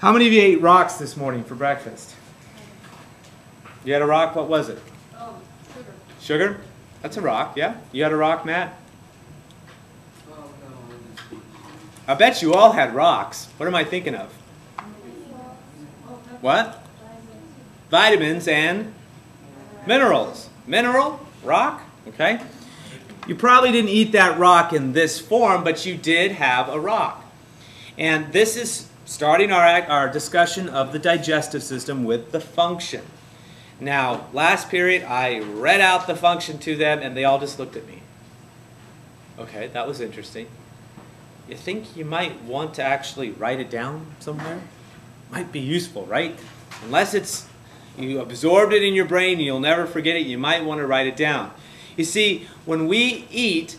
How many of you ate rocks this morning for breakfast? You had a rock? What was it? Sugar. Sugar? That's a rock, yeah? You had a rock, Matt? Oh, no. I bet you all had rocks. What am I thinking of? What? Vitamins and minerals. Mineral? Rock? Okay. You probably didn't eat that rock in this form, but you did have a rock. And this is starting our discussion of the digestive system with the function. Now, last period, I read out the function to them, and they all just looked at me. Okay, that was interesting. You think you might want to actually write it down somewhere? Might be useful, right? Unless it's you absorbed it in your brain and you'll never forget it, you might want to write it down. You see, when we eat,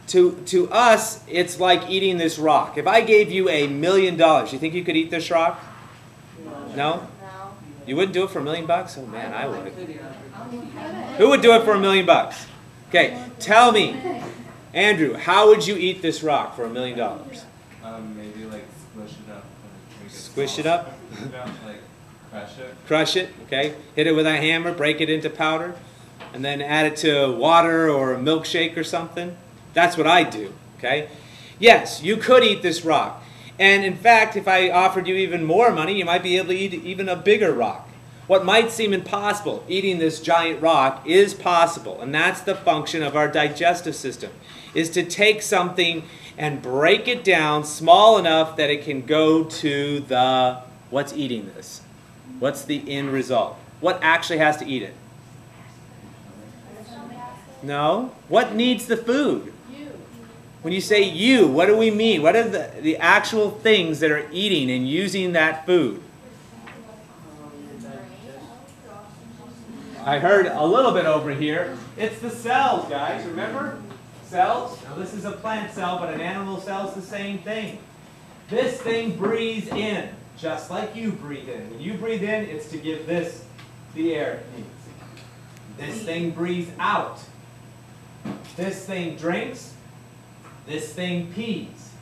to us, it's like eating this rock. If I gave you $1 million, you think you could eat this rock? No? You wouldn't do it for $1 million? Oh man, I would. Who would do it for $1 million? Okay, tell me, Andrew, how would you eat this rock for $1 million? Maybe like squish it up. Squish it up? Like crush it. Crush it, okay. Hit it with a hammer, break it into powder, and then add it to water or a milkshake or something. That's what I do, okay. Yes, you could eat this rock. And in fact, if I offered you even more money, you might be able to eat even a bigger rock. What might seem impossible, eating this giant rock, is possible. And that's the function of our digestive system, is to take something and break it down small enough that it can go to the, what's eating this? What's the end result? What actually has to eat it? No? What needs the food? When you say you, what do we mean? What are the actual things that are eating and using that food? I heard a little bit over here. It's the cells, guys. Remember? Cells. Now this is a plant cell, but an animal cell is the same thing. This thing breathes in, just like you breathe in. When you breathe in, it's to give this the air it needs. This thing breathes out. This thing drinks. This thing pees.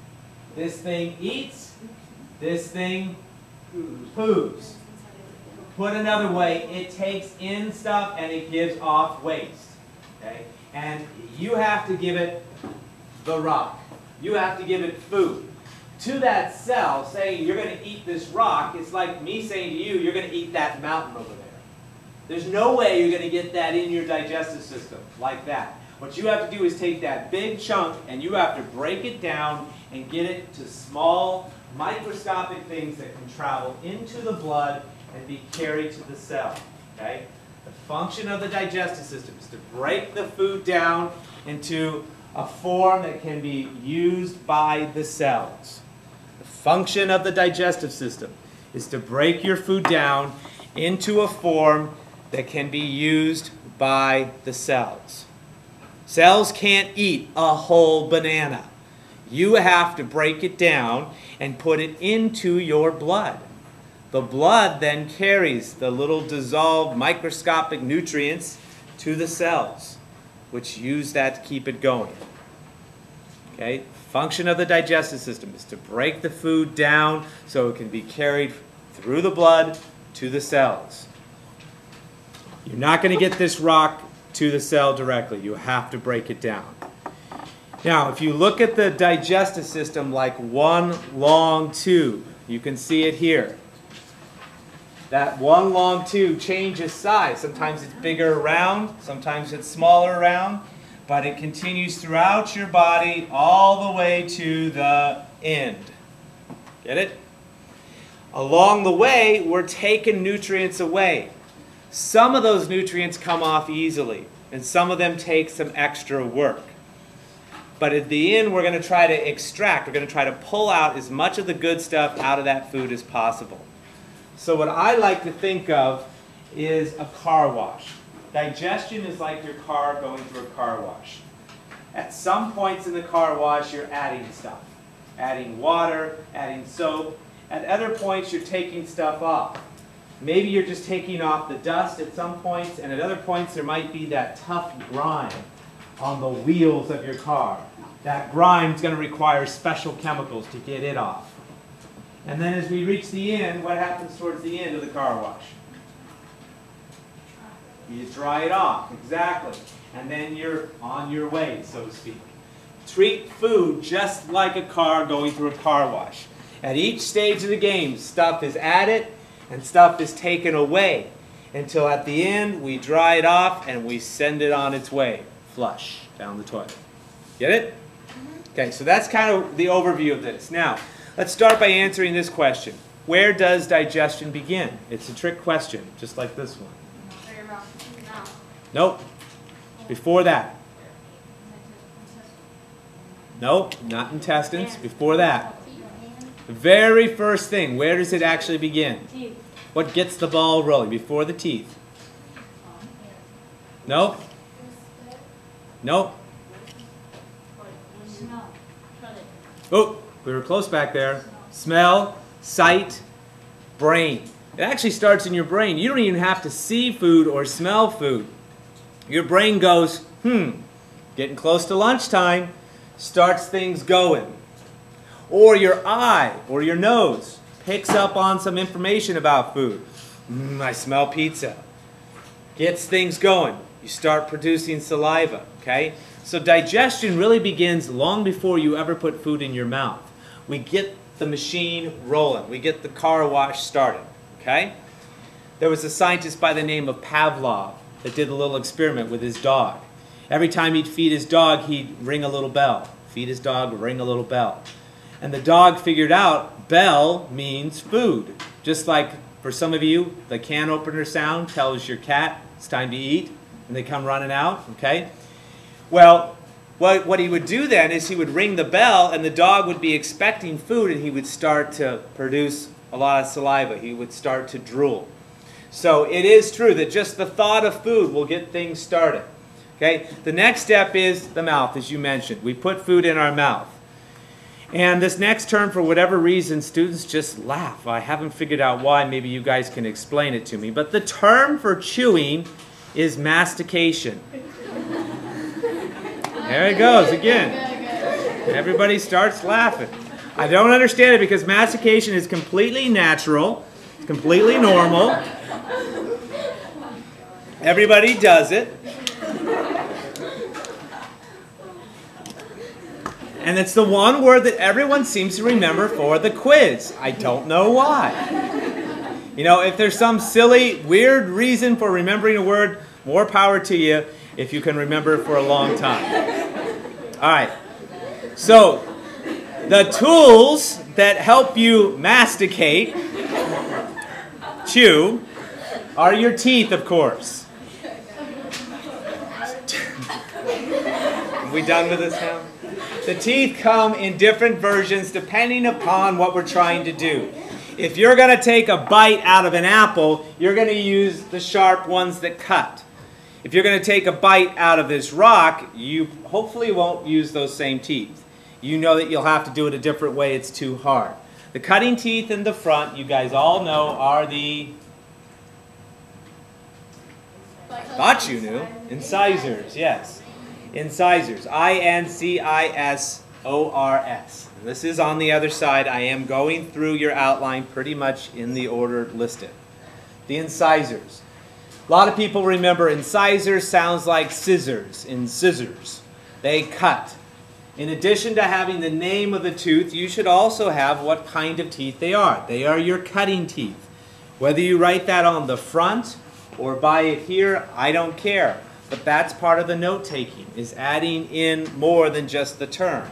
This thing eats. This thing poos. Put another way, it takes in stuff and it gives off waste. Okay? And you have to give it the rock. You have to give it food. To that cell, saying you're going to eat this rock, it's like me saying to you, you're going to eat that mountain over there. There's no way you're going to get that in your digestive system like that. What you have to do is take that big chunk and you have to break it down and get it to small, microscopic things that can travel into the blood and be carried to the cell. Okay? The function of the digestive system is to break the food down into a form that can be used by the cells. The function of the digestive system is to break your food down into a form that can be used by the cells. Cells can't eat a whole banana. You have to break it down and put it into your blood. The blood then carries the little dissolved microscopic nutrients to the cells, which use that to keep it going. Okay? Function of the digestive system is to break the food down so it can be carried through the blood to the cells. You're not going to get this rock to the cell directly. You have to break it down. Now, if you look at the digestive system like one long tube, you can see it here. That one long tube changes size. Sometimes it's bigger around, sometimes it's smaller around, but it continues throughout your body all the way to the end. Get it? Along the way, we're taking nutrients away. Some of those nutrients come off easily, and some of them take some extra work. But at the end, we're going to try to extract, we're going to try to pull out as much of the good stuff out of that food as possible. So what I like to think of is a car wash. Digestion is like your car going through a car wash. At some points in the car wash, you're adding stuff. Adding water, adding soap. At other points, you're taking stuff off. Maybe you're just taking off the dust at some points, and at other points there might be that tough grime on the wheels of your car. That grime is going to require special chemicals to get it off. And then as we reach the end, what happens towards the end of the car wash? You dry it off, exactly. And then you're on your way, so to speak. Treat food just like a car going through a car wash. At each stage of the game, stuff is added and stuff is taken away until at the end we dry it off and we send it on its way, flush down the toilet. Get it? Okay, so that's kind of the overview of this. Now, let's start by answering this question. Where does digestion begin? It's a trick question, just like this one. Nope. Before that. Nope, not intestines. Before that. The very first thing, where does it actually begin? What gets the ball rolling? Before the teeth. Nope. Nope. Oh, we were close back there. Smell, sight, brain. It actually starts in your brain. You don't even have to see food or smell food. Your brain goes, getting close to lunchtime, starts things going. Or your eye or your nose picks up on some information about food. I smell pizza. Gets things going. You start producing saliva, okay? So digestion really begins long before you ever put food in your mouth. We get the machine rolling. We get the car wash started, okay? There was a scientist by the name of Pavlov that did a little experiment with his dog. Every time he'd feed his dog, he'd ring a little bell. Feed his dog, ring a little bell. And the dog figured out bell means food. Just like for some of you, the can opener sound tells your cat it's time to eat, and they come running out, okay? Well, what he would do then is he would ring the bell, and the dog would be expecting food, and he would start to produce a lot of saliva. He would start to drool. So it is true that just the thought of food will get things started. Okay? The next step is the mouth, as you mentioned. We put food in our mouth. And this next term, for whatever reason, students just laugh. I haven't figured out why. Maybe you guys can explain it to me. But the term for chewing is mastication. There it goes again. Everybody starts laughing. I don't understand it because mastication is completely natural, completely normal. Everybody does it. And it's the one word that everyone seems to remember for the quiz. I don't know why. You know, if there's some silly, weird reason for remembering a word, more power to you if you can remember it for a long time. All right. So, the tools that help you masticate, chew, are your teeth, of course. Are we done with this now? The teeth come in different versions depending upon what we're trying to do. If you're going to take a bite out of an apple, you're going to use the sharp ones that cut. If you're going to take a bite out of this rock, you hopefully won't use those same teeth. You know that you'll have to do it a different way. It's too hard. The cutting teeth in the front, you guys all know, are the... Thought you knew. Incisors, yes. Incisors. I-N-C-I-S-O-R-S. This is on the other side. I am going through your outline pretty much in the order listed. The incisors. A lot of people remember incisors sounds like scissors in scissors. They cut. In addition to having the name of the tooth, you should also have what kind of teeth they are. They are your cutting teeth. Whether you write that on the front or by it here, I don't care. But that's part of the note-taking, is adding in more than just the term.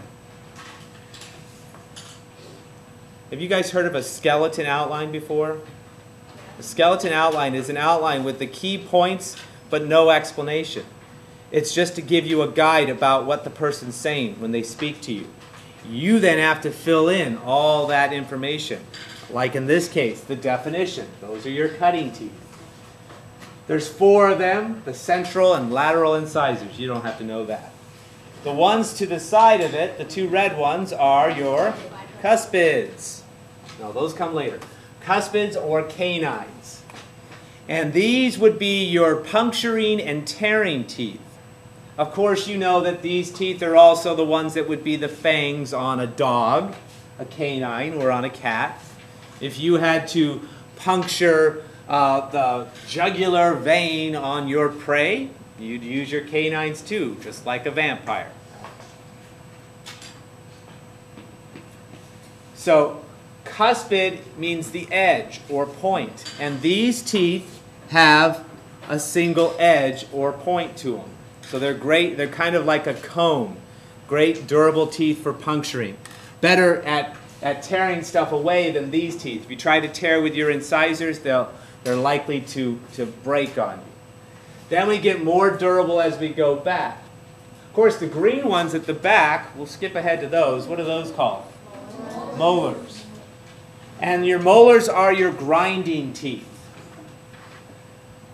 Have you guys heard of a skeleton outline before? A skeleton outline is an outline with the key points but no explanation. It's just to give you a guide about what the person's saying when they speak to you. You then have to fill in all that information. Like in this case, the definition. Those are your cutting teeth. There's 4 of them, the central and lateral incisors. You don't have to know that. The ones to the side of it, the 2 red ones, are your cuspids. No, those come later. Cuspids or canines. And these would be your puncturing and tearing teeth. Of course, you know that these teeth are also the ones that would be the fangs on a dog, a canine, or on a cat. If you had to puncture the jugular vein on your prey, you'd use your canines too, just like a vampire. So cuspid means the edge or point, and these teeth have a single edge or point to them. So they're great, they're kind of like a comb. Great durable teeth for puncturing. Better at tearing stuff away than these teeth. If you try to tear with your incisors, they're likely to break on you. Then we get more durable as we go back. Of course, the green ones at the back, we'll skip ahead to those. What are those called? Molars. And your molars are your grinding teeth.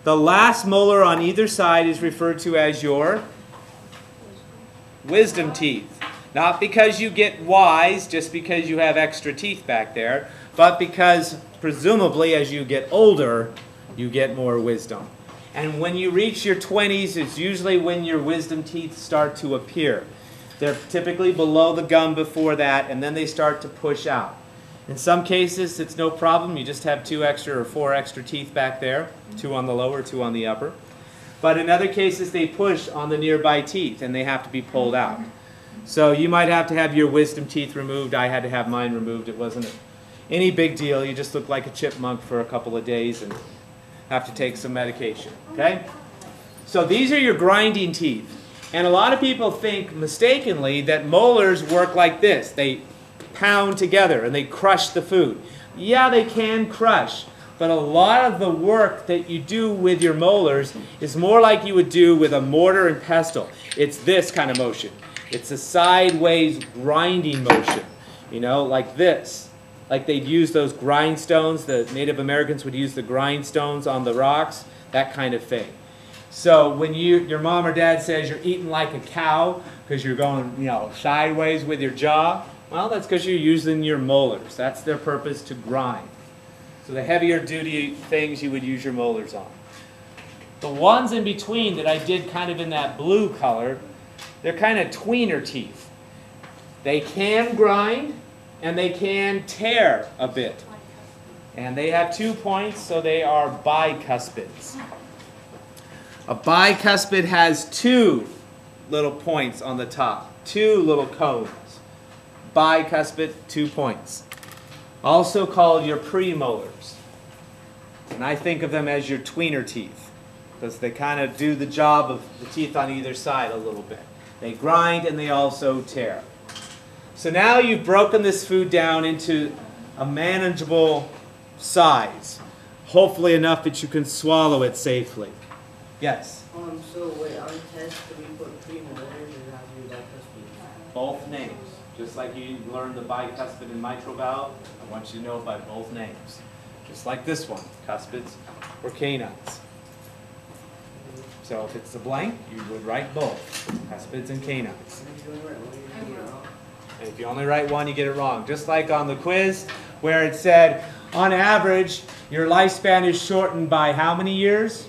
The last molar on either side is referred to as your wisdom teeth. Not because you get wise, just because you have extra teeth back there, but because presumably as you get older, you get more wisdom. And when you reach your 20s, it's usually when your wisdom teeth start to appear. They're typically below the gum before that, and then they start to push out. In some cases, it's no problem. You just have 2 extra or 4 extra teeth back there, 2 on the lower, 2 on the upper. But in other cases, they push on the nearby teeth, and they have to be pulled out. So you might have to have your wisdom teeth removed. I had to have mine removed. It wasn't any big deal. You just look like a chipmunk for a couple of days and have to take some medication. Okay? So these are your grinding teeth. And a lot of people think mistakenly that molars work like this. They pound together and they crush the food. Yeah, they can crush. But a lot of the work that you do with your molars is more like you would do with a mortar and pestle. It's this kind of motion. It's a sideways grinding motion, you know, like this. Like they'd use those grindstones, the Native Americans would use the grindstones on the rocks, that kind of thing. So when your mom or dad says you're eating like a cow because you're going, you know, sideways with your jaw, well, that's because you're using your molars. That's their purpose, to grind. So the heavier duty things you would use your molars on. The ones in between that I did kind of in that blue color, they're kind of tweener teeth. They can grind and they can tear a bit. And they have 2 points, so they are bicuspids. A bicuspid has 2 little points on the top, 2 little cones. Bicuspid, 2 points. Also called your premolars. And I think of them as your tweener teeth, because they kind of do the job of the teeth on either side a little bit. They grind and they also tear. So now you've broken this food down into a manageable size. Hopefully enough that you can swallow it safely. Yes? So wait, on test, do we put premolars or have you bicuspids? Both names. Just like you learned the bicuspid and mitral valve, I want you to know it by both names. Just like this one, cuspids or canines. So if it's a blank, you would write both, cuspids and canines. And if you only write one, you get it wrong. Just like on the quiz, where it said, on average, your lifespan is shortened by how many years?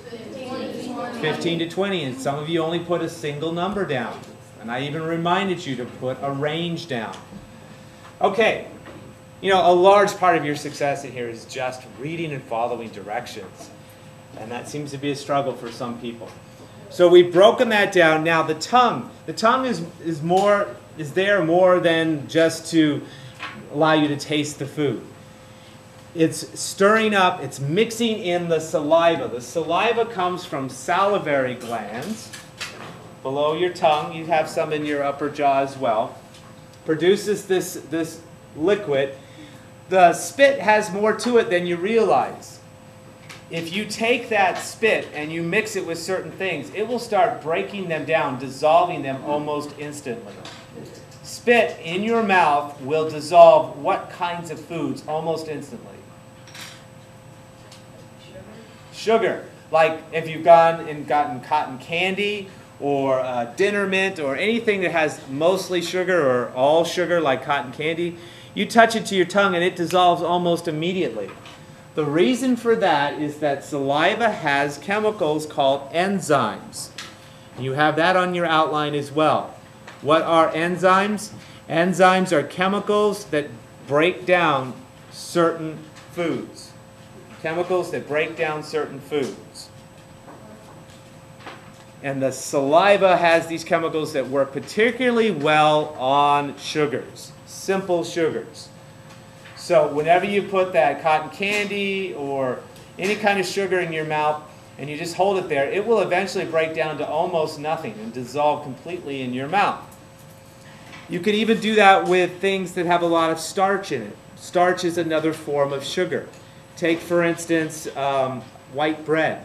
15 to 20. And some of you only put a single number down. And I even reminded you to put a range down. Okay, you know, a large part of your success in here is just reading and following directions. And that seems to be a struggle for some people. So we've broken that down. Now the tongue is there more than just to allow you to taste the food. It's stirring up, it's mixing in the saliva. The saliva comes from salivary glands. Below your tongue, you have some in your upper jaw as well. Produces this liquid. The spit has more to it than you realize. If you take that spit and you mix it with certain things, it will start breaking them down, dissolving them almost instantly. Spit in your mouth will dissolve what kinds of foods almost instantly? Sugar. Like if you've gone and gotten cotton candy or dinner mint or anything that has mostly sugar or all sugar like cotton candy, you touch it to your tongue and it dissolves almost immediately. The reason for that is that saliva has chemicals called enzymes. You have that on your outline as well. What are enzymes? Enzymes are chemicals that break down certain foods. Chemicals that break down certain foods. And the saliva has these chemicals that work particularly well on sugars, simple sugars. So whenever you put that cotton candy or any kind of sugar in your mouth and you just hold it there, it will eventually break down to almost nothing and dissolve completely in your mouth. You can even do that with things that have a lot of starch in it. Starch is another form of sugar. Take, for instance, white bread.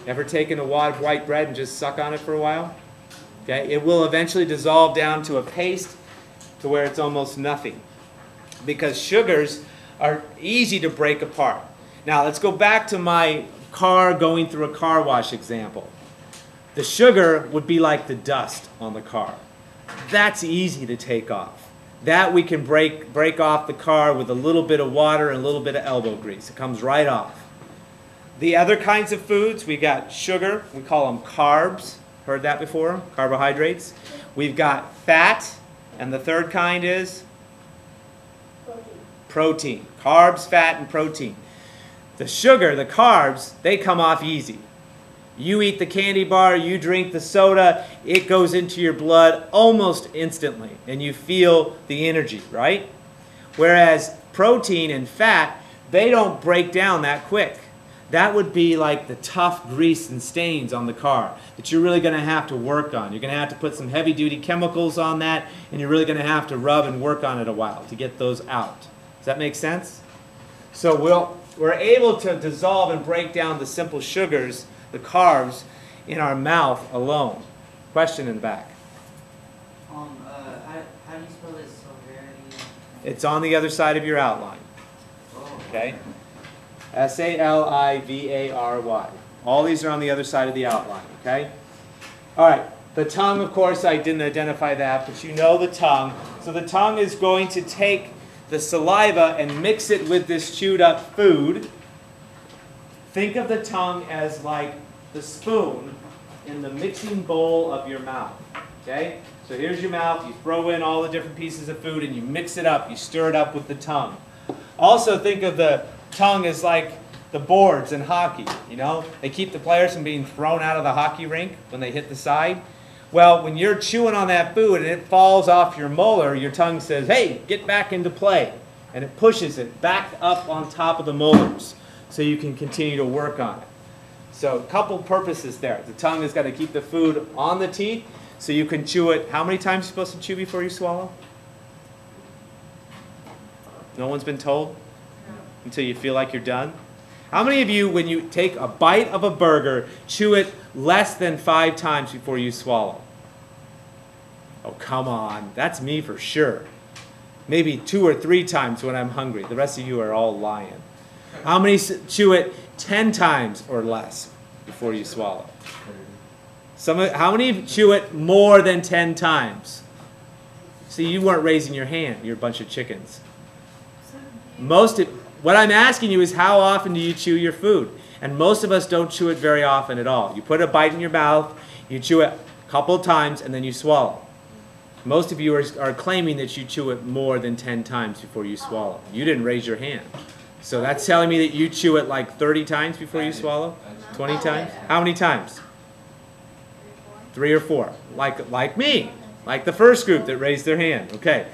Ever taken a wad of white bread and just suck on it for a while? Okay, it will eventually dissolve down to a paste to where it's almost nothing. Because sugars are easy to break apart. Now let's go back to my car going through a car wash example. The sugar would be like the dust on the car. That's easy to take off. That we can break off the car with a little bit of water and a little bit of elbow grease. It comes right off. The other kinds of foods, we got sugar, we call them carbs. Heard that before? Carbohydrates. We've got fat, and the third kind is? Protein. Carbs, fat, and protein. The sugar, the carbs, they come off easy. You eat the candy bar, you drink the soda, it goes into your blood almost instantly, and you feel the energy, right? Whereas protein and fat, they don't break down that quick. That would be like the tough grease and stains on the car that you're really going to have to work on. You're going to have to put some heavy-duty chemicals on that, and you're really going to have to rub and work on it a while to get those out. Does that make sense? So we're able to dissolve and break down the simple sugars, the carbs, in our mouth alone. Question in the back. How do you spell this? It's on the other side of your outline. Okay? S-A-L-I-V-A-R-Y. All these are on the other side of the outline, okay? All right, the tongue, of course, I didn't identify that, but you know the tongue. So the tongue is going to take the saliva and mix it with this chewed up food. Think of the tongue as like the spoon in the mixing bowl of your mouth, okay? So here's your mouth, you throw in all the different pieces of food and you mix it up, you stir it up with the tongue. Also think of the tongue is like the boards in hockey, you know? They keep the players from being thrown out of the hockey rink when they hit the side. Well, when you're chewing on that food and it falls off your molar, your tongue says, hey, get back into play. And it pushes it back up on top of the molars so you can continue to work on it. So a couple purposes there. The tongue has got to keep the food on the teeth so you can chew it. How many times are you supposed to chew before you swallow? No one's been told? Until you feel like you're done? How many of you, when you take a bite of a burger, chew it less than 5 times before you swallow? Oh, come on. That's me for sure. Maybe 2 or 3 times when I'm hungry. The rest of you are all lying. How many chew it 10 times or less before you swallow? How many chew it more than 10 times? See, you weren't raising your hand. You're a bunch of chickens. What I'm asking you is how often do you chew your food? And most of us don't chew it very often at all. You put a bite in your mouth, you chew it a couple of times, and then you swallow. Most of you are claiming that you chew it more than 10 times before you swallow. You didn't raise your hand. So that's telling me that you chew it like 30 times before you swallow? 20 times? How many times? 3 or 4. Like me. Like the first group that raised their hand. Okay.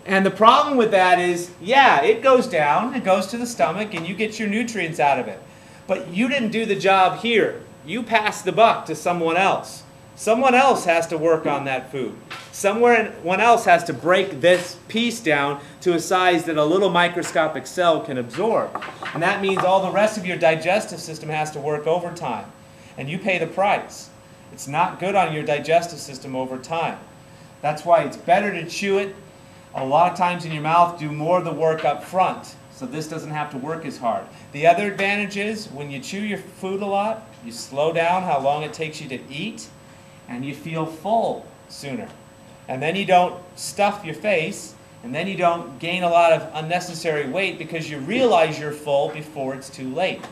And the problem with that is, yeah, it goes down, it goes to the stomach, and you get your nutrients out of it. But you didn't do the job here. You passed the buck to someone else. Someone else has to work on that food. Someone else has to break this piece down to a size that a little microscopic cell can absorb. And that means all the rest of your digestive system has to work overtime. And you pay the price. It's not good on your digestive system over time. That's why it's better to chew it a lot of times in your mouth, do more of the work up front, so this doesn't have to work as hard. The other advantage is when you chew your food a lot, you slow down how long it takes you to eat, and you feel full sooner. And then you don't stuff your face, and then you don't gain a lot of unnecessary weight because you realize you're full before it's too late.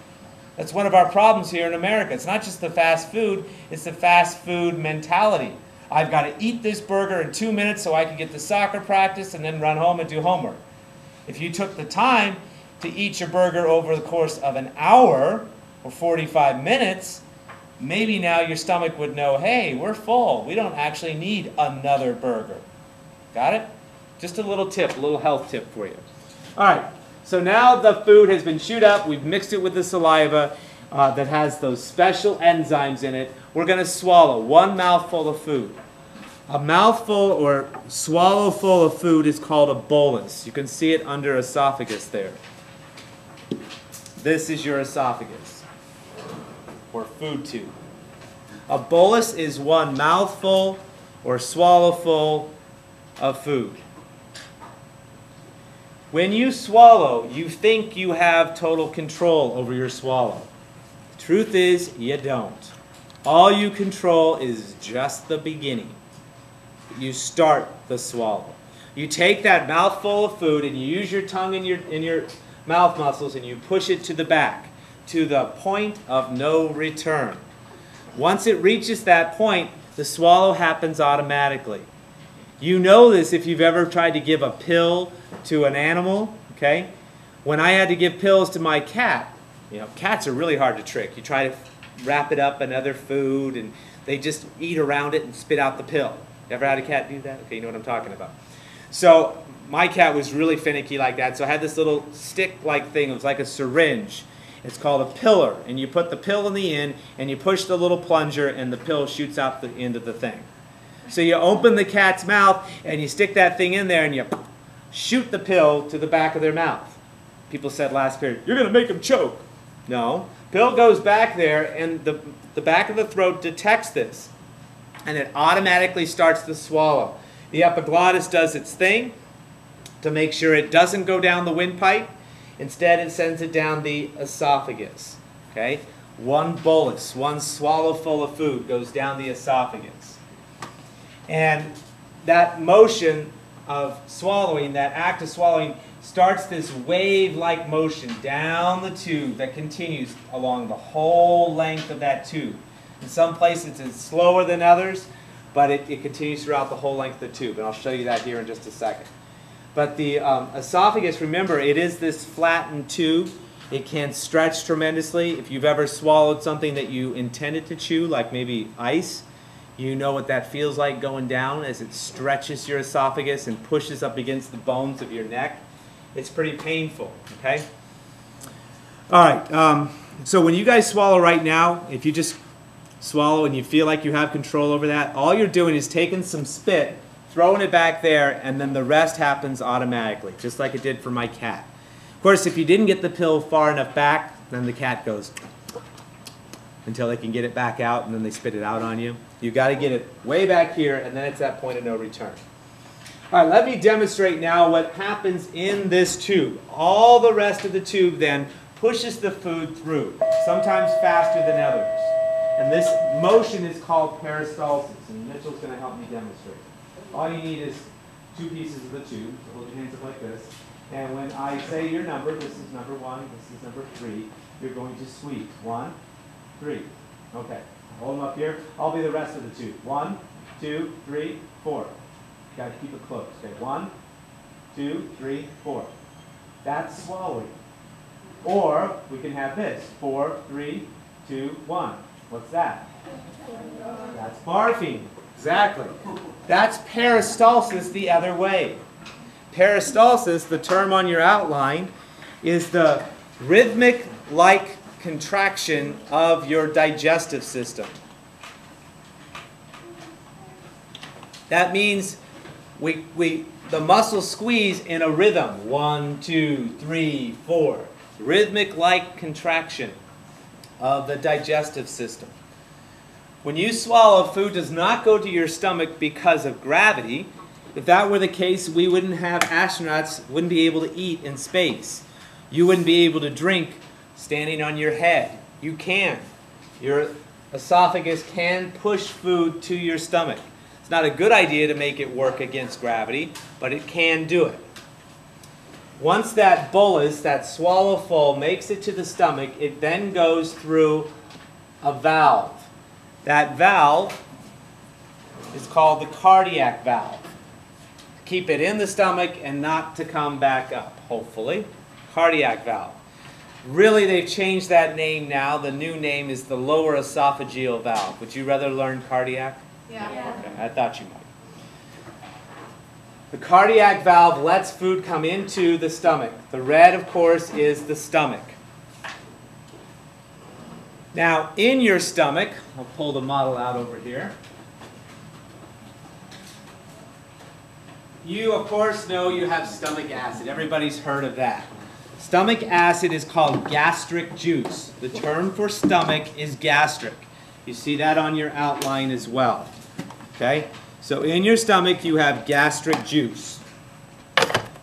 That's one of our problems here in America. It's not just the fast food, it's the fast food mentality. I've got to eat this burger in 2 minutes so I can get to soccer practice and then run home and do homework. If you took the time to eat your burger over the course of an hour or 45 minutes, maybe now your stomach would know, hey, we're full. We don't actually need another burger. Got it? Just a little tip, a little health tip for you. All right, so now the food has been chewed up. We've mixed it with the saliva that has those special enzymes in it. We're going to swallow one mouthful of food. A mouthful or swallowful of food is called a bolus. You can see it under esophagus there. This is your esophagus, or food tube. A bolus is one mouthful or swallowful of food. When you swallow, you think you have total control over your swallow. The truth is, you don't. All you control is just the beginning. You start the swallow. You take that mouthful of food and you use your tongue and your mouth muscles and you push it to the back, to the point of no return. Once it reaches that point, the swallow happens automatically. You know this if you've ever tried to give a pill to an animal, okay? When I had to give pills to my cat, you know, cats are really hard to trick. You try to wrap it up in other food and they just eat around it and spit out the pill. Ever had a cat do that? Okay, you know what I'm talking about. So my cat was really finicky like that, so I had this little stick-like thing. It was like a syringe. It's called a pillar, and you put the pill in the end, and you push the little plunger, and the pill shoots out the end of the thing. So you open the cat's mouth, and you stick that thing in there, and you shoot the pill to the back of their mouth. People said last period, you're going to make them choke. No. Pill goes back there, and the back of the throat detects this, and it automatically starts to swallow. The epiglottis does its thing to make sure it doesn't go down the windpipe. Instead, it sends it down the esophagus. Okay? One bolus, one swallowful of food goes down the esophagus. And that motion of swallowing, that act of swallowing, starts this wave-like motion down the tube that continues along the whole length of that tube. In some places it's slower than others, but it continues throughout the whole length of the tube. And I'll show you that here in just a second. But the esophagus, remember, it is this flattened tube. It can stretch tremendously. If you've ever swallowed something that you intended to chew, like maybe ice, you know what that feels like going down as it stretches your esophagus and pushes up against the bones of your neck. It's pretty painful, okay? All right, so when you guys swallow right now, if you just swallow and you feel like you have control over that, all you're doing is taking some spit, throwing it back there, and then the rest happens automatically, just like it did for my cat. Of course, if you didn't get the pill far enough back, then the cat goes until they can get it back out, and then they spit it out on you. You've got to get it way back here, and then it's that point of no return. All right, let me demonstrate now what happens in this tube. All the rest of the tube then pushes the food through, sometimes faster than others. And this motion is called peristalsis, and Mitchell's going to help me demonstrate. All you need is two pieces of the tube. So hold your hands up like this. And when I say your number, this is number 1, this is number 3, you're going to squeeze. 1, 3. Okay. Hold them up here. I'll be the rest of the tube. 1, 2, 3, 4. Got to keep it close. Okay. 1, 2, 3, 4. That's swallowing. Or we can have this. 4, 3, 2, 1. What's that? That's barfing. Exactly. That's peristalsis the other way. Peristalsis, the term on your outline, is the rhythmic-like contraction of your digestive system. That means the muscles squeeze in a rhythm. 1, 2, 3, 4. Rhythmic-like contraction of the digestive system. When you swallow, food does not go to your stomach because of gravity. If that were the case, we wouldn't have astronauts, wouldn't be able to eat in space. You wouldn't be able to drink standing on your head. You can. Your esophagus can push food to your stomach. It's not a good idea to make it work against gravity, but it can do it. Once that bolus, that swallow full, makes it to the stomach, it then goes through a valve. That valve is called the cardiac valve. Keep it in the stomach and not to come back up, hopefully. Cardiac valve. Really, they've changed that name now. The new name is the lower esophageal valve. Would you rather learn cardiac? Yeah. Okay, I thought you might. The cardiac valve lets food come into the stomach. The red, of course, is the stomach. Now, in your stomach, I'll pull the model out over here. You, of course, know you have stomach acid. Everybody's heard of that. Stomach acid is called gastric juice. The term for stomach is gastric. You see that on your outline as well. Okay? So in your stomach, you have gastric juice.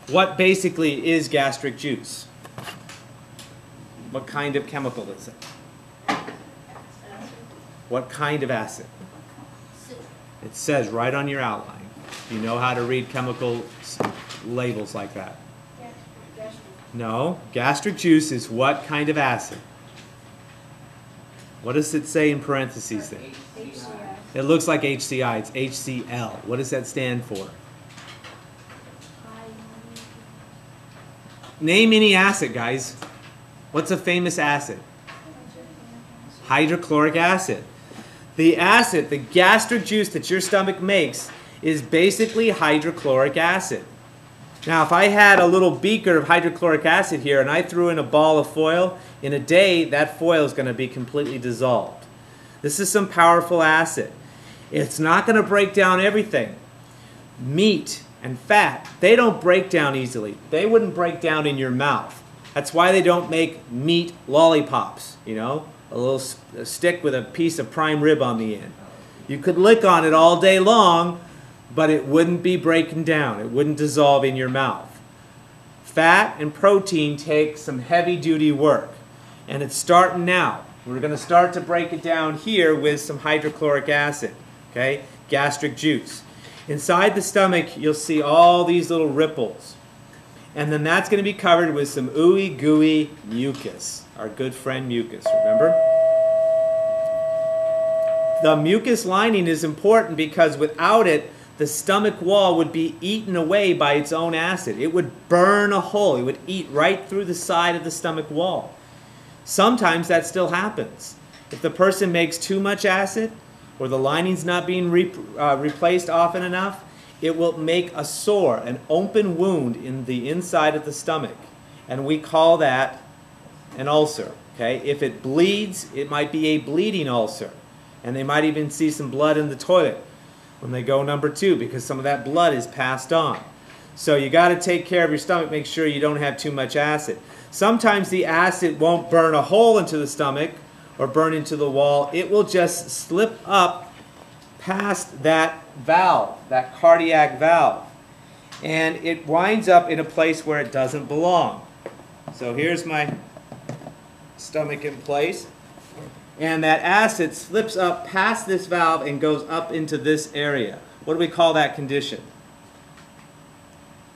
What basically is gastric juice? What kind of chemical is it? What kind of acid? It says right on your outline. You know how to read chemical labels like that? No. Gastric juice is what kind of acid? What does it say in parentheses there? HCI. It looks like HCI. It's HCl. What does that stand for? Name any acid, guys. What's a famous acid? Hydrochloric acid. The acid, the gastric juice that your stomach makes, is basically hydrochloric acid. Now, if I had a little beaker of hydrochloric acid here and I threw in a ball of foil, in a day that foil is going to be completely dissolved. This is some powerful acid. It's not going to break down everything. Meat and fat, they don't break down easily. They wouldn't break down in your mouth. That's why they don't make meat lollipops, you know, a little stick with a piece of prime rib on the end. You could lick on it all day long, but it wouldn't be breaking down. It wouldn't dissolve in your mouth. Fat and protein take some heavy-duty work, and it's starting now. We're going to start to break it down here with some hydrochloric acid, okay? Gastric juice. Inside the stomach, you'll see all these little ripples, and then that's going to be covered with some ooey gooey mucus, our good friend mucus, remember? The mucus lining is important because without it, the stomach wall would be eaten away by its own acid. It would burn a hole. It would eat right through the side of the stomach wall. Sometimes that still happens. If the person makes too much acid or the lining's not being replaced often enough, it will make a sore, an open wound in the inside of the stomach. And we call that an ulcer. Okay? If it bleeds, it might be a bleeding ulcer. And they might even see some blood in the toilet when they go number 2, because some of that blood is passed on. So you got to take care of your stomach, make sure you don't have too much acid. Sometimes the acid won't burn a hole into the stomach or burn into the wall. It will just slip up past that valve, that cardiac valve. And it winds up in a place where it doesn't belong. So here's my stomach in place. And that acid slips up past this valve and goes up into this area. What do we call that condition?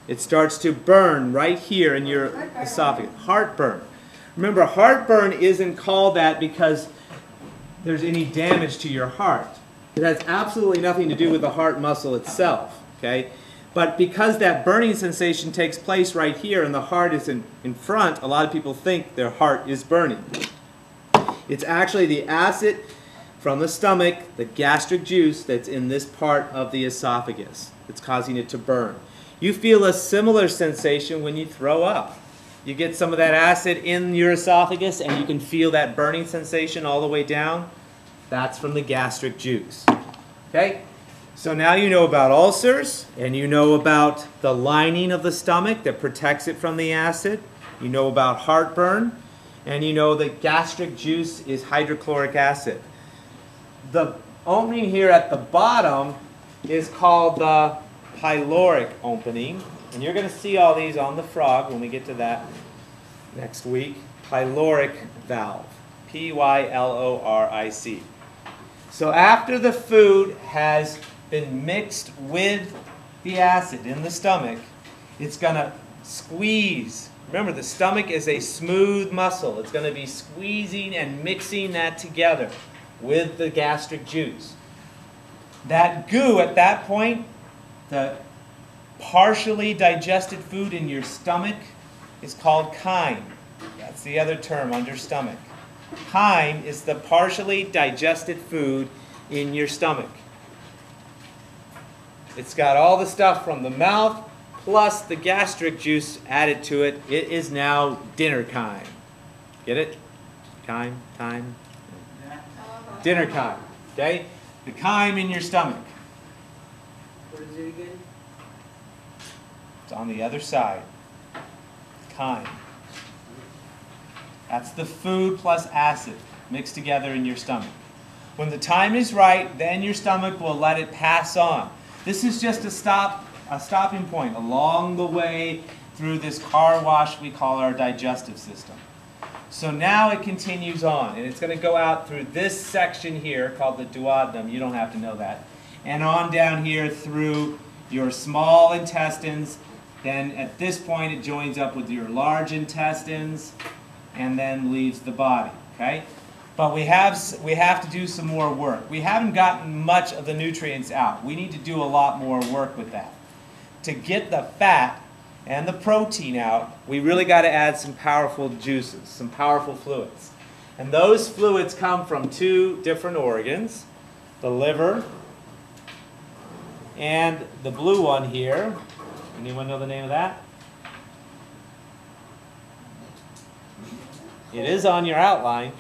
It starts to burn right here in your esophagus. Heartburn. Remember, heartburn isn't called that because there's any damage to your heart. It has absolutely nothing to do with the heart muscle itself. Okay? But because that burning sensation takes place right here and the heart is in front, a lot of people think their heart is burning. It's actually the acid from the stomach, the gastric juice that's in this part of the esophagus that's causing it to burn. You feel a similar sensation when you throw up. You get some of that acid in your esophagus and you can feel that burning sensation all the way down. That's from the gastric juice. Okay? So now you know about ulcers and you know about the lining of the stomach that protects it from the acid. You know about heartburn. And you know that gastric juice is hydrochloric acid. The opening here at the bottom is called the pyloric opening. And you're going to see all these on the frog when we get to that next week. Pyloric valve. P-Y-L-O-R-I-C. So after the food has been mixed with the acid in the stomach, it's going to squeeze. Remember, the stomach is a smooth muscle. It's going to be squeezing and mixing that together with the gastric juice. That goo at that point, the partially digested food in your stomach, is called chyme. That's the other term under stomach. Chyme is the partially digested food in your stomach. It's got all the stuff from the mouth plus the gastric juice added to it. It is now dinner chyme. Get it? Chyme, time. Dinner chyme. Okay? The chyme in your stomach. What is it again? It's on the other side. Chyme. That's the food plus acid mixed together in your stomach. When the time is right, then your stomach will let it pass on. This is just a stopping point along the way through this car wash we call our digestive system. So now it continues on, and it's going to go out through this section here called the duodenum. You don't have to know that. And on down here through your small intestines. Then at this point it joins up with your large intestines and then leaves the body. Okay? But we have to do some more work. We haven't gotten much of the nutrients out. We need to do a lot more work with that. To get the fat and the protein out, we really got to add some powerful juices, some powerful fluids. And those fluids come from two different organs, the liver and the blue one here. Anyone know the name of that? It is on your outline.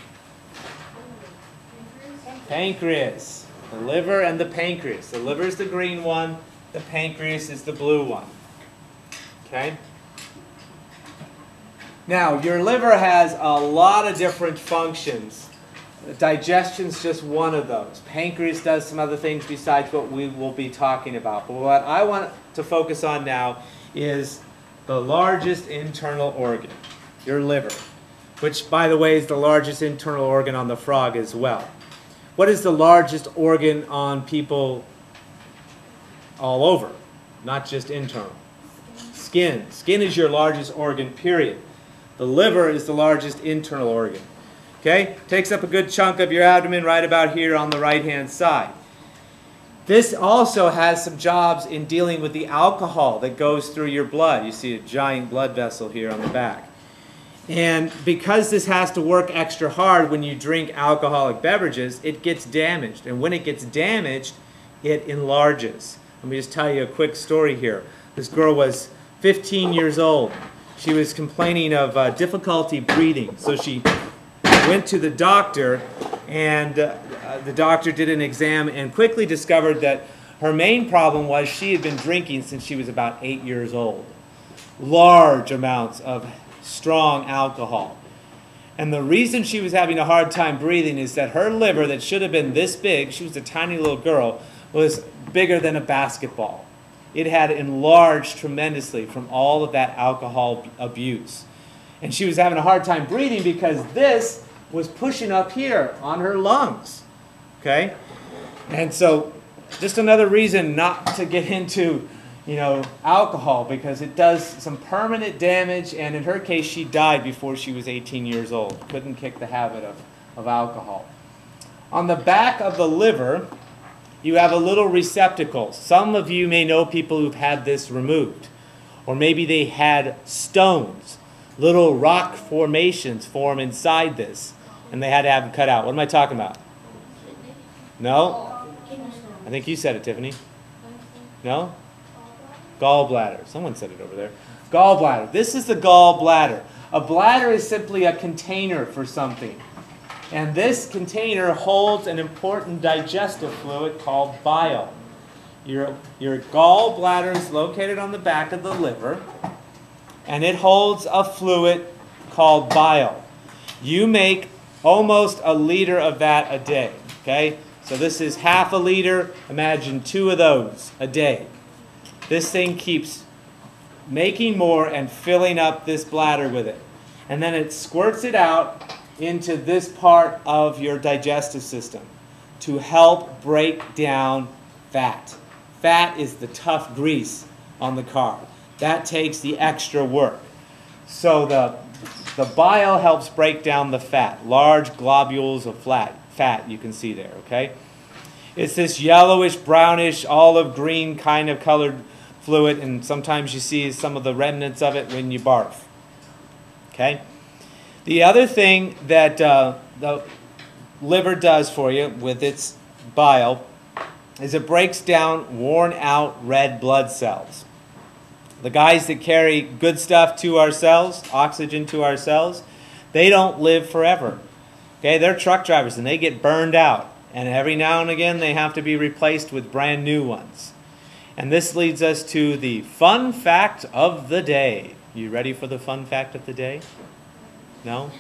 Pancreas. The liver and the pancreas. The liver is the green one. The pancreas is the blue one. Okay? Now, your liver has a lot of different functions. Digestion is just one of those. Pancreas does some other things besides what we will be talking about. But what I want to focus on now is the largest internal organ, your liver, which, by the way, is the largest internal organ on the frog as well. What is the largest organ on people all over, not just internal? Skin. Skin is your largest organ, period. The liver is the largest internal organ. Okay? Takes up a good chunk of your abdomen right about here on the right-hand side. This also has some jobs in dealing with the alcohol that goes through your blood. You see a giant blood vessel here on the back. And because this has to work extra hard when you drink alcoholic beverages, it gets damaged. And when it gets damaged, it enlarges. Let me just tell you a quick story here. This girl was 15 years old. She was complaining of difficulty breathing. So she went to the doctor, and the doctor did an exam and quickly discovered that her main problem was she had been drinking since she was about 8 years old. Large amounts of strong alcohol. And the reason she was having a hard time breathing is that her liver, that should have been this big, she was a tiny little girl, was bigger than a basketball. It had enlarged tremendously from all of that alcohol abuse. And she was having a hard time breathing because this was pushing up here on her lungs. Okay? And so just another reason not to get into alcohol, because it does some permanent damage, and in her case she died before she was 18 years old. Couldn't kick the habit of alcohol. On the back of the liver, you have a little receptacle. Some of you may know people who've had this removed. Or maybe they had stones. Little rock formations form inside this, and they had to have them cut out. What am I talking about? No? I think you said it, Tiffany. No? Gallbladder. Someone said it over there. Gallbladder. This is the gallbladder. A bladder is simply a container for something. And this container holds an important digestive fluid called bile. Your gallbladder is located on the back of the liver, and it holds a fluid called bile. You make almost a liter of that a day. Okay? So this is half a liter. Imagine 2 of those a day. This thing keeps making more and filling up this bladder with it. And then it squirts it out into this part of your digestive system to help break down fat. Fat is the tough grease on the car. That takes the extra work. So the bile helps break down the fat. Large globules of fat you can see there, okay? It's this yellowish, brownish, olive green kind of colored fluid, and sometimes you see some of the remnants of it when you barf. Okay? The other thing that the liver does for you with its bile is it breaks down worn out red blood cells. The guys that carry good stuff to our cells, oxygen to our cells, they don't live forever. Okay, they're truck drivers and they get burned out. And every now and again they have to be replaced with brand new ones. And this leads us to the fun fact of the day. You ready for the fun fact of the day? No?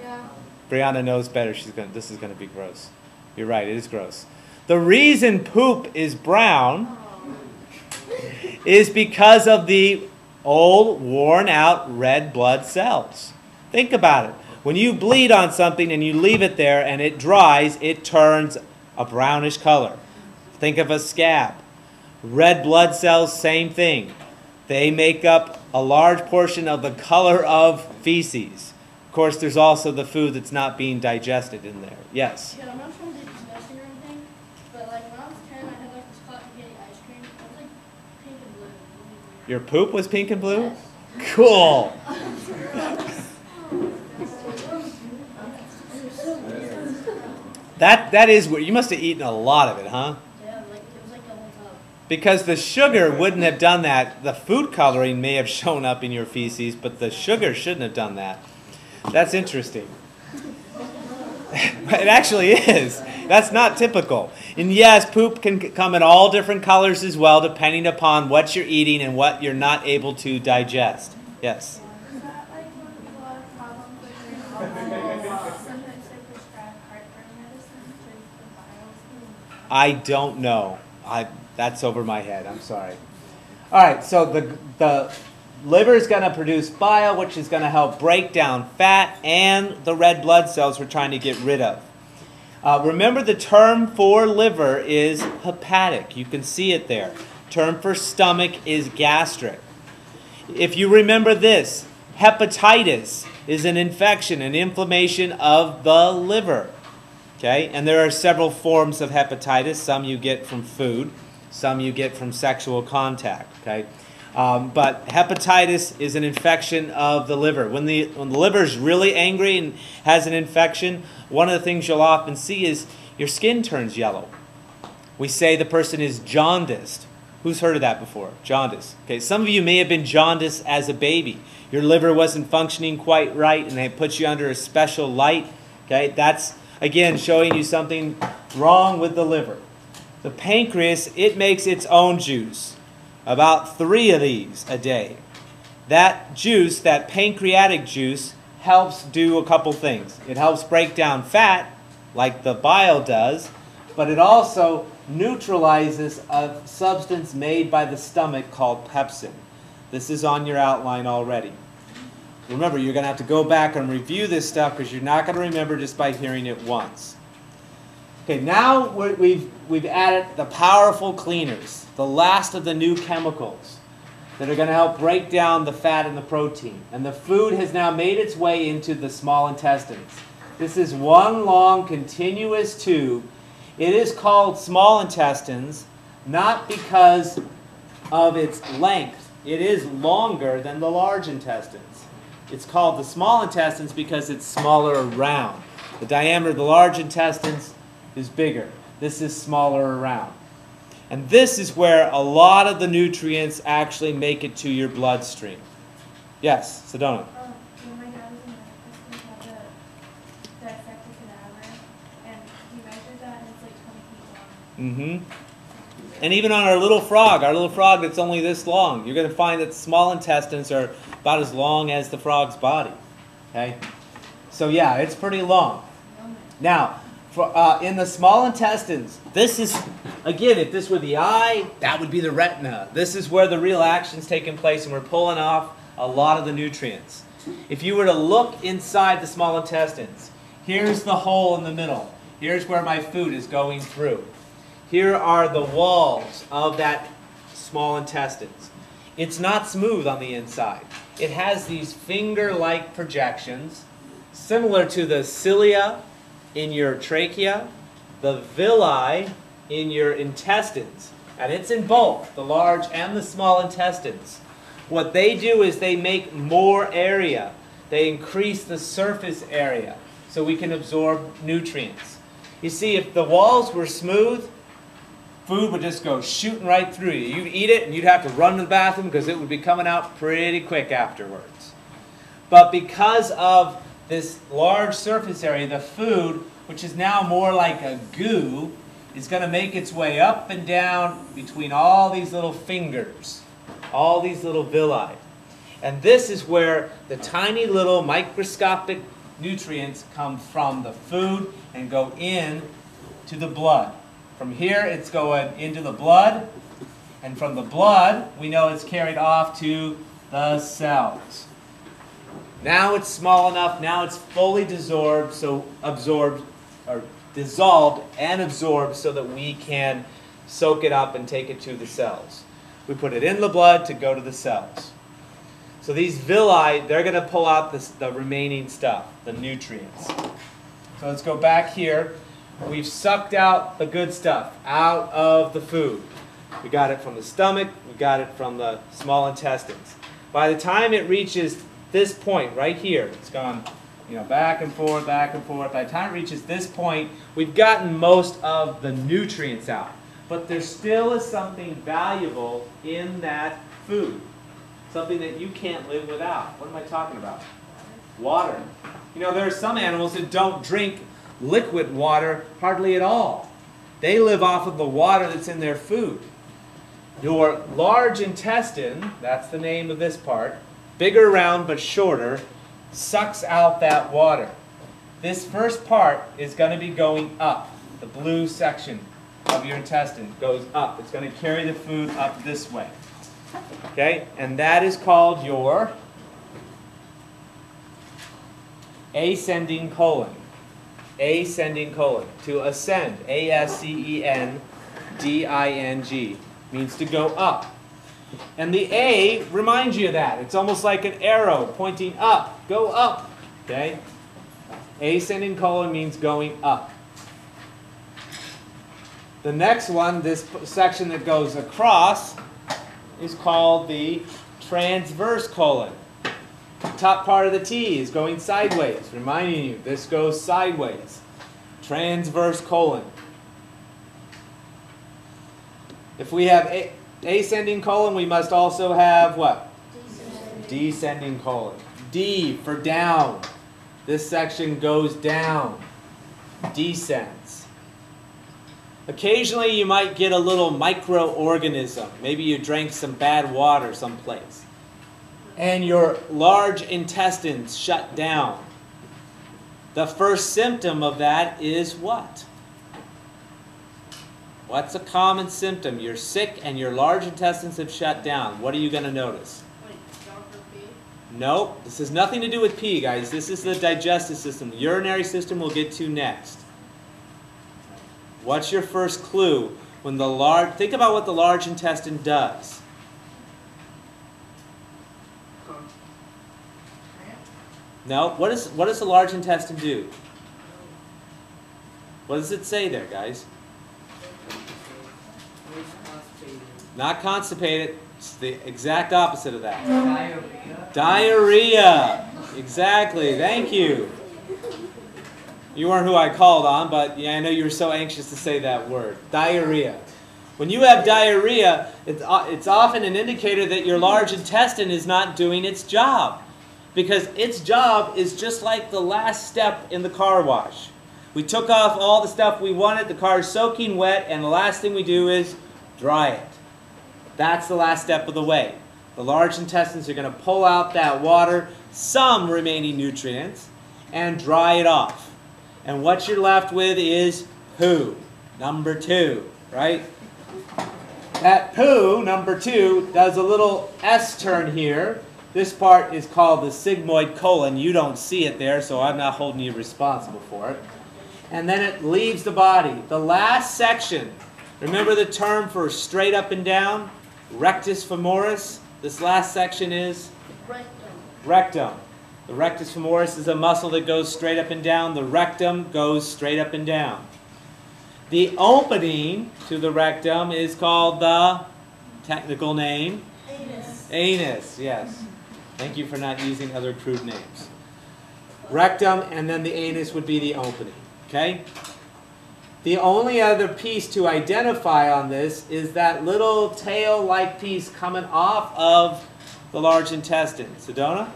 Yeah. Brianna knows better. This is going to be gross. You're right, it is gross. The reason poop is brown is because of the old, worn-out red blood cells. Think about it. When you bleed on something and you leave it there and it dries, it turns a brownish color. Think of a scab. Red blood cells, same thing. They make up a large portion of the color of feces. Of course, there's also the food that's not being digested in there. Yes? Yeah, I'm not trying to be disgusting or anything, but like when I was 10, I had like this cotton candy ice cream. It was like pink and blue. Your poop was pink and blue? Yes. Cool. That is where you must have eaten a lot of it, huh? Yeah, like it was like the whole tub. Because the sugar wouldn't have done that. The food coloring may have shown up in your feces, but the sugar shouldn't have done that. That's interesting. It actually is. That's not typical. And yes, poop can come in all different colors as well, depending upon what you're eating and what you're not able to digest. Yes? Is that like when people have problems with their bowels, sometimes they prescribe heartburn medicine because the bile's I don't know. That's over my head. I'm sorry. All right, so the liver is going to produce bile, which is going to help break down fat and the red blood cells we're trying to get rid of. Remember, the term for liver is hepatic. You can see it there. Term for stomach is gastric. If you remember this, hepatitis is an infection, an inflammation of the liver. Okay? And there are several forms of hepatitis. Some you get from food. Some you get from sexual contact. Okay? But hepatitis is an infection of the liver. When the liver is really angry and has an infection, one of the things you'll often see is your skin turns yellow. We say the person is jaundiced. Who's heard of that before? Jaundice. Okay, some of you may have been jaundiced as a baby. Your liver wasn't functioning quite right and they put you under a special light. Okay, that's, again, showing you something wrong with the liver. The pancreas, it makes its own juice. About 3 of these a day. That juice, that pancreatic juice, helps do a couple things. It helps break down fat, like the bile does, but it also neutralizes a substance made by the stomach called pepsin. This is on your outline already. Remember, you're going to have to go back and review this stuff because you're not going to remember just by hearing it once. Okay, now we've added the powerful cleaners, the last of the new chemicals that are going to help break down the fat and the protein. And the food has now made its way into the small intestines. This is one long continuous tube. It is called small intestines, not because of its length. It is longer than the large intestines. It's called the small intestines because it's smaller around. The diameter of the large intestines is bigger. This is smaller around. And this is where a lot of the nutrients actually make it to your bloodstream. Yes, Sedona. when my dad was in medical school, he had to dissect a cadaver, and he measured that, and it's like 20 feet long. And even on our little frog that's only this long, you're going to find that small intestines are about as long as the frog's body. Okay? So yeah, it's pretty long. Now, in the small intestines, this is, again, if this were the eye, that would be the retina. This is where the real action's taking place, and we're pulling off a lot of the nutrients. If you were to look inside the small intestines, here's the hole in the middle. Here's where my food is going through. Here are the walls of that small intestines. It's not smooth on the inside. It has these finger-like projections, similar to the cilia in your trachea, the villi in your intestines. And it's in both, the large and the small intestines. What they do is they make more area. they increase the surface area so we can absorb nutrients. You see, if the walls were smooth, food would just go shooting right through you. You'd eat it and you'd have to run to the bathroom because it would be coming out pretty quick afterwards. But because of this large surface area, the food, which is now more like a goo, is going to make its way up and down between all these little fingers, all these little villi. And this is where the tiny little microscopic nutrients come from the food and go in to the blood. From here, it's going into the blood, and from the blood, we know it's carried off to the cells. Now it's small enough, now it's fully dissolved and absorbed so that we can soak it up and take it to the cells. We put it in the blood to go to the cells. So these villi, they're going to pull out the remaining stuff, the nutrients. So let's go back here. We've sucked out the good stuff out of the food. We got it from the stomach, we got it from the small intestines. By the time it reaches this point right here, it's gone back and forth, back and forth. By the time it reaches this point, we've gotten most of the nutrients out. But there still is something valuable in that food. Something that you can't live without. What am I talking about? Water. There are some animals that don't drink liquid water hardly at all. They live off of the water that's in their food. Your large intestine, that's the name of this part, bigger around but shorter, sucks out that water. This first part is going to be going up. The blue section of your intestine goes up. It's going to carry the food up this way. Okay? And that is called your ascending colon. Ascending colon. To ascend. A-S-C-E-N-D-I-N-G. Means to go up. And the A reminds you of that. It's almost like an arrow pointing up. Go up. Okay? Ascending colon means going up. The next one, this section that goes across, is called the transverse colon. The top part of the T is going sideways, reminding you this goes sideways. Transverse colon. If we have ascending colon, we must also have what? Descending colon. D for down. This section goes down. Descends. Occasionally you might get a little microorganism. Maybe you drank some bad water someplace. And your large intestines shut down. The first symptom of that is what? What's a common symptom? You're sick and your large intestines have shut down. What are you going to notice? Wait, darker pee? Nope. This has nothing to do with pee, guys. This is the digestive system. The urinary system we'll get to next. What's your first clue? When the large, think about what the large intestine does. No, what does the large intestine do? What does it say there, guys? Not constipated. It's the exact opposite of that. Diarrhea. Diarrhea. Exactly. Thank you. You weren't who I called on, but yeah, I know you were so anxious to say that word. Diarrhea. When you have diarrhea, it's often an indicator that your large intestine is not doing its job. Because its job is just like the last step in the car wash. We took off all the stuff we wanted, the car is soaking wet, and the last thing we do is dry it. That's the last step of the way. The large intestines are going to pull out that water, some remaining nutrients, and dry it off. And what you're left with is poo, number 2, right? That poo, number 2, does a little S turn here. This part is called the sigmoid colon. You don't see it there, so I'm not holding you responsible for it. And then it leaves the body. The last section, remember the term for straight up and down? Rectus femoris. This last section is? Rectum. Rectum. The rectus femoris is a muscle that goes straight up and down. The rectum goes straight up and down. The opening to the rectum is called the technical name? Anus. Anus, yes. Thank you for not using other crude names. rectum, and then the anus would be the opening. Okay? The only other piece to identify on this is that little tail-like piece coming off of the large intestine. Sedona?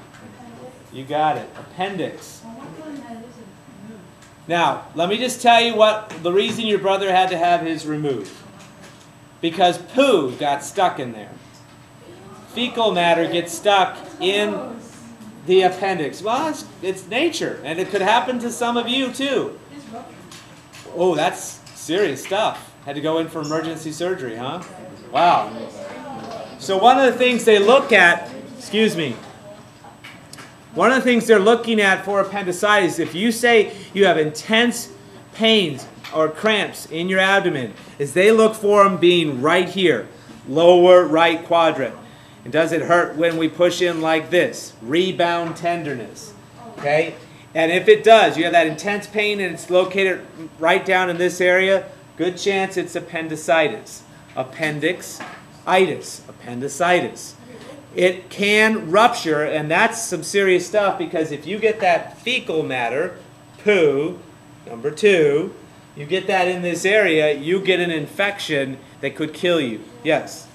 You got it. Appendix. Now, let me just tell you what the reason your brother had to have his removed. Because poo got stuck in there. Fecal matter gets stuck in the appendix. Well, it's nature, and it could happen to some of you too. Oh, that's serious stuff. Had to go in for emergency surgery, huh? Wow. So one of the things they look at, excuse me, one of the things they're looking at for appendicitis, if you say you have intense pains or cramps in your abdomen, is they look for them being right here, lower right quadrant. And does it hurt when we push in like this? Rebound tenderness. Okay? And if it does, you have that intense pain and it's located right down in this area, good chance it's appendicitis. Appendicitis. Appendicitis. It can rupture, and that's some serious stuff, because if you get that fecal matter, poo, number 2, you get that in this area, you get an infection that could kill you. Yes?